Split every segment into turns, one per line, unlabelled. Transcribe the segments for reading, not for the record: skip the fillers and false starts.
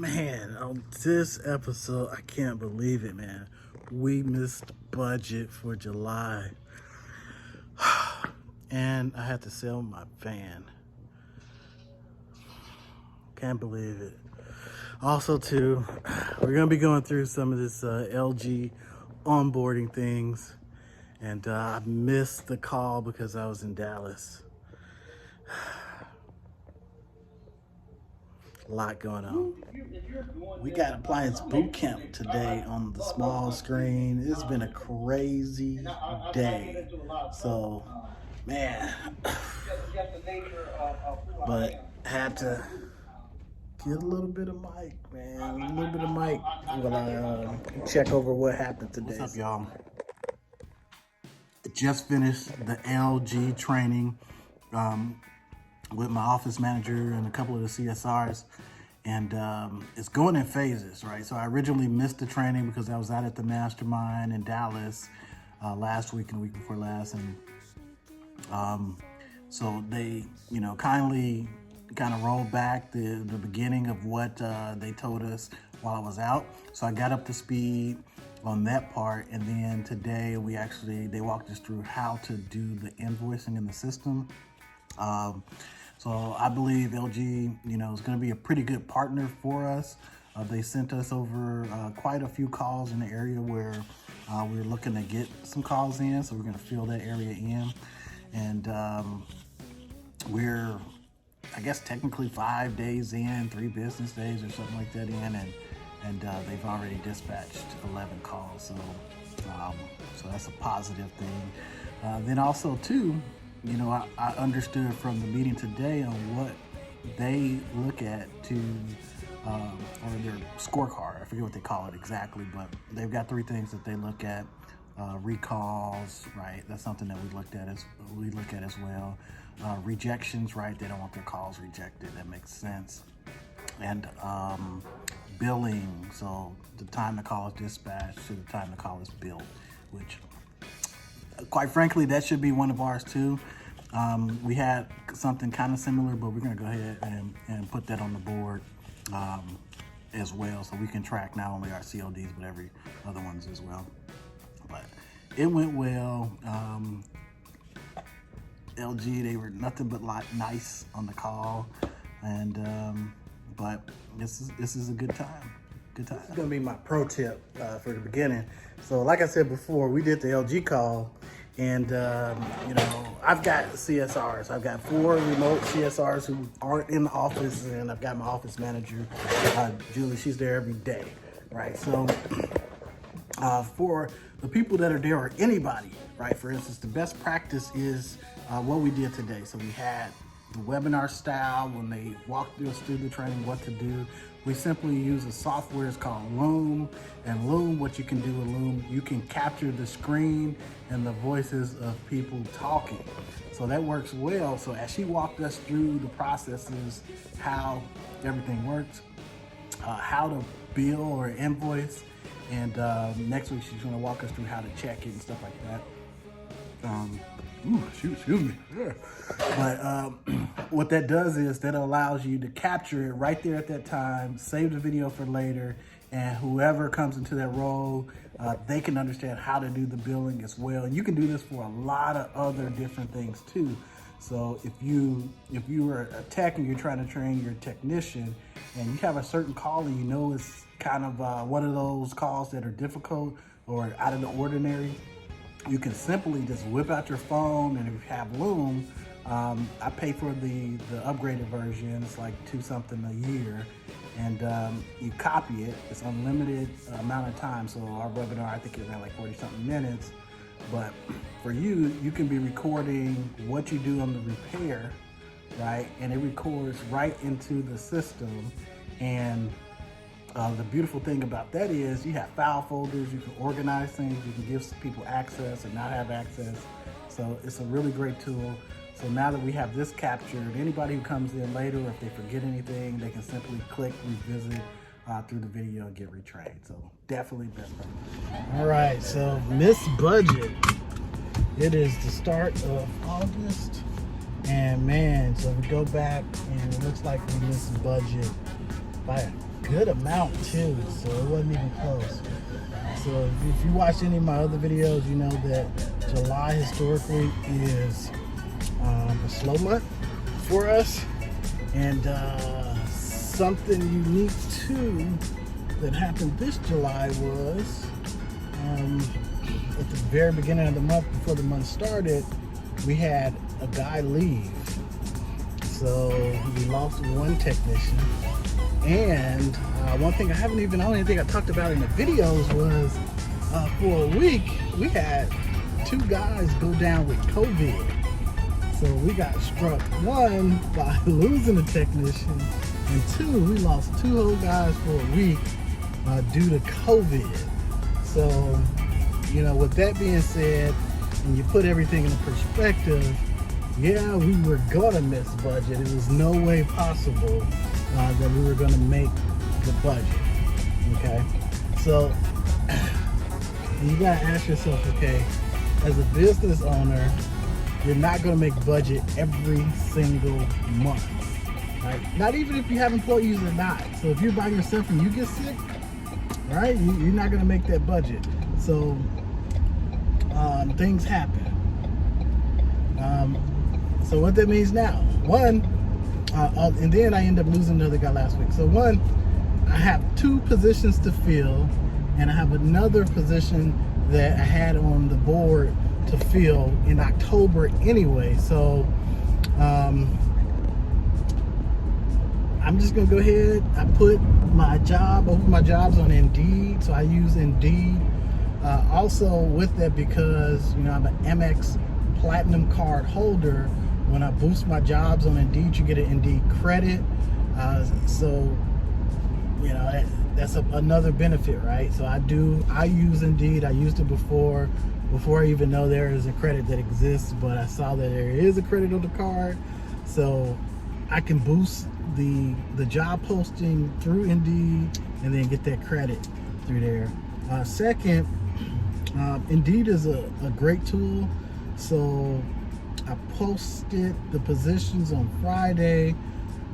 Man, on this episode, I can't believe it, man. We missed budget for July. And I had to sell my van. Can't believe it. Also, too, we're going to be going through some of this LG onboarding things. And I missed the call because I was in Dallas. A lot going on. We got Appliance boot camp today on the small screen. It's been a crazy day. So, man, but had to get a little bit of mic, man. A little bit of mic when I check over what happened today. What's up, y'all? Just finished the LG training with my office manager and a couple of the CSRs, and it's going in phases, right? So I originally missed the training because I was out at the mastermind in Dallas last week and the week before last, and so they, kindly kind of rolled back the beginning of what they told us while I was out. So I got up to speed on that part, and then today they walked us through how to do the invoicing in the system. So I believe LG, is going to be a pretty good partner for us. They sent us over quite a few calls in the area where we were looking to get some calls in, so we're going to fill that area in. And we're, I guess, technically 5 days in, 3 business days or something like that in, and they've already dispatched 11 calls, so that's a positive thing. Then also too, I understood from the meeting today on what they look at to, or their scorecard. I forget what they call it exactly, but they've got 3 things that they look at. Recalls, right? That's something that we look at as well. Rejections, right? They don't want their calls rejected. That makes sense. And billing, so the time the call is dispatched to the time the call is billed, which quite frankly, that should be one of ours too. We had something kind of similar, but we're gonna go ahead and put that on the board as well, so we can track not only our CODs, but every other ones as well. But it went well. LG, they were nothing but nice on the call, and but this is a good time. Good time. This is gonna be my pro tip for the beginning. So like I said before, we did the LG call, and I've got CSRs. I've got 4 remote CSRs who aren't in the office, and I've got my office manager, Julie. She's there every day, right? So for the people that are there, or anybody, right? For instance, the best practice is what we did today. So we had the webinar style when they walked us through the training, what to do. We simply use a software, it's called LOOM. And LOOM, what you can do with LOOM, you can capture the screen and the voices of people talking. So that works well. So as she walked us through the processes, how everything works, how to bill or invoice, and next week she's gonna walk us through how to check it and stuff like that. Excuse me. Yeah. But what that does is that allows you to capture it right there at that time, save the video for later, and whoever comes into that role, they can understand how to do the billing as well. And you can do this for a lot of other different things too. So if you are a tech and you're trying to train your technician, and you have a certain call and it's kind of one of those calls that are difficult or out of the ordinary, you can simply just whip out your phone, and if you have Loom, I pay for the upgraded version. It's like $2 something a year, and you copy it. It's unlimited amount of time. So our webinar, I think it ran like 40 something minutes. But for you can be recording what you do on the repair, right? And it records right into the system. And the beautiful thing about that is you have file folders, you can organize things, you can give people access and not have access. So it's a really great tool. So now that we have this captured, anybody who comes in later, or if they forget anything, they can simply click revisit through the video and get retrained. So definitely best practice. All right, so missed budget. It is the start of August, and man, so we go back and it looks like we missed budget by good amount too, so it wasn't even close. So if you watched any of my other videos, you know that July historically is a slow month for us. And something unique too that happened this July was at the very beginning of the month, before the month started, we had a guy leave. So we lost one technician. And one thing I don't think I talked about in the videos was for a week, we had 2 guys go down with COVID. So we got struck, 1, by losing a technician, and 2, we lost 2 whole guys for a week due to COVID. So, you know, with that being said, when you put everything in perspective, yeah, we were gonna miss budget. It was no way possible that we were gonna make the budget, okay? So you gotta ask yourself, okay, as a business owner, you're not gonna make budget every single month, right? Not even if you have employees or not. So if you're by yourself and you get sick, right, you're not gonna make that budget. So things happen. So what that means now, and then I end up losing another guy last week. So 1, I have 2 positions to fill, and I have another position that I had on the board to fill in October anyway. So I'm just gonna go ahead. I put both my jobs on Indeed, so I use Indeed. Also with that, because you know I'm an Amex Platinum card holder, when I boost my jobs on Indeed, you get an Indeed credit. So you know that's another benefit, right? So I use Indeed. I used it before I even know there is a credit that exists, but I saw that there is a credit on the card, so I can boost the job posting through Indeed and then get that credit through there. Second, Indeed is a great tool. So I posted the positions on Friday,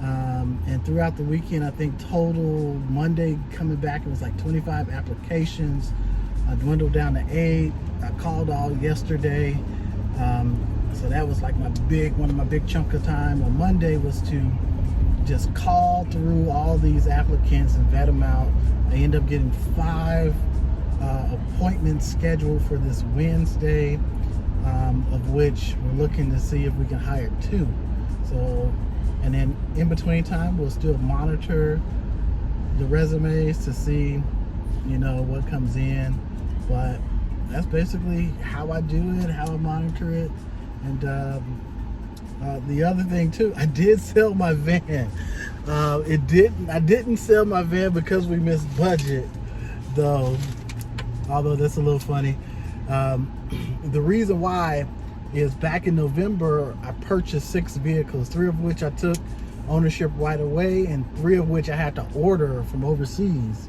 and throughout the weekend, I think total Monday coming back, it was like 25 applications. I dwindled down to 8. I called all yesterday. So that was like one of my big chunk of time on Monday was to just call through all these applicants and vet them out. I end up getting 5 appointments scheduled for this Wednesday, of which we're looking to see if we can hire 2. So, and then in between time, we'll still monitor the resumes to see, you know, what comes in. But that's basically how I do it, how I monitor it. And the other thing too, I did sell my van. I didn't sell my van because we missed budget, though. Although that's a little funny. The reason why is back in November, I purchased 6 vehicles, 3 of which I took ownership right away, and 3 of which I had to order from overseas.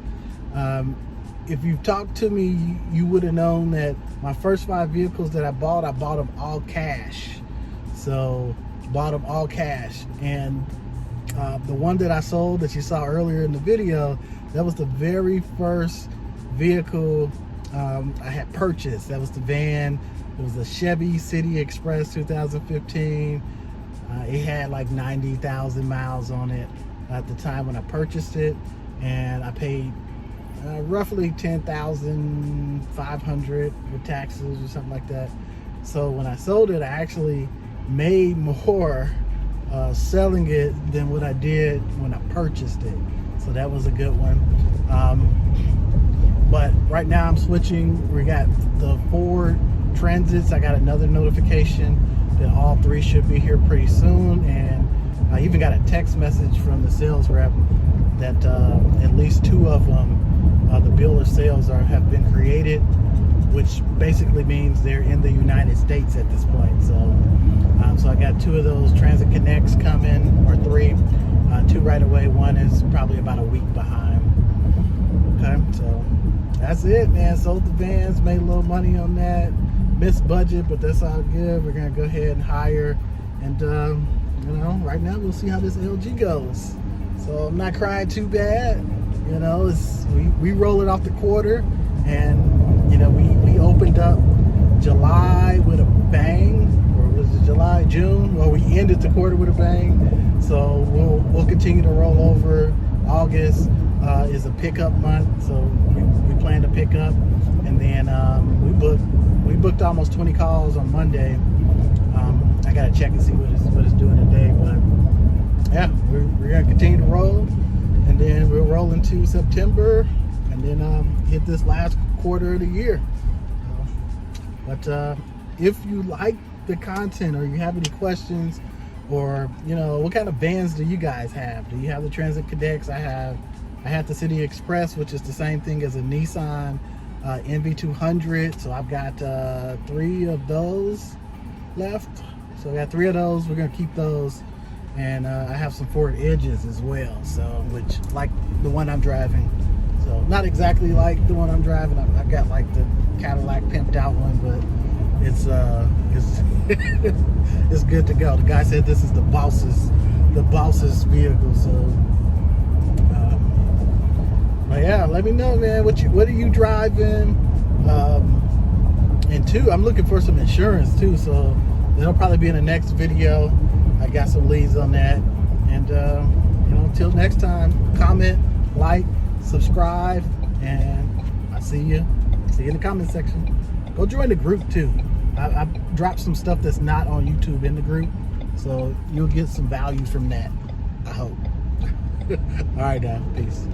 If you've talked to me, you would have known that my first 5 vehicles that I bought them all cash. So bought them all cash. And the one that I sold that you saw earlier in the video, that was the very first vehicle I had purchased. That was the van. It was a Chevy City Express 2015. It had like 90,000 miles on it at the time when I purchased it, and I paid roughly $10,500 with taxes or something like that. So when I sold it, I actually made more selling it than what I did when I purchased it. So that was a good one. But right now I'm switching. We got the 4 Transits. I got another notification that all 3 should be here pretty soon, and I even got a text message from the sales rep that at least 2 of them, the bill of sales have been created, which basically means they're in the United States at this point. So I got 2 of those Transit Connects coming, or 3, 2 right away. 1 is probably about a week behind. Okay, so that's it, man. Sold the vans, made a little money on that. Missed budget, but that's all good. We're gonna go ahead and hire, and you know, right now we'll see how this LG goes. So I'm not crying too bad. we rolling off the quarter, and you know, we opened up July with a bang, or was it July, June? Well, we ended the quarter with a bang. So we'll continue to roll over. August is a pickup month, so we plan to pick up, and then we booked almost 20 calls on Monday. I gotta check and see what it's doing today, but yeah, we're gonna continue to roll, and then we'll roll into September, and then hit this last quarter of the year. But if you like the content, or you have any questions, or you know, what kind of vans do you guys have? Do you have the Transit Cadets? I have the City Express, which is the same thing as a Nissan NV200. So I've got 3 of those left. So I got 3 of those. We're gonna keep those, and I have some Ford Edges as well. So, which, like the one I'm driving. So not exactly like the one I'm driving. I've got like the Cadillac pimped out one, but it's it's good to go. The guy said this is the boss's vehicle. So but yeah, let me know, man, what are you driving? And 2, I'm looking for some insurance too, so that'll probably be in the next video. I got some leads on that, and you know, until next time, comment, like, subscribe, and I'll see you in the comment section. Go join the group too. I dropped some stuff that's not on YouTube in the group, so you'll get some value from that, I hope. All right, now, peace.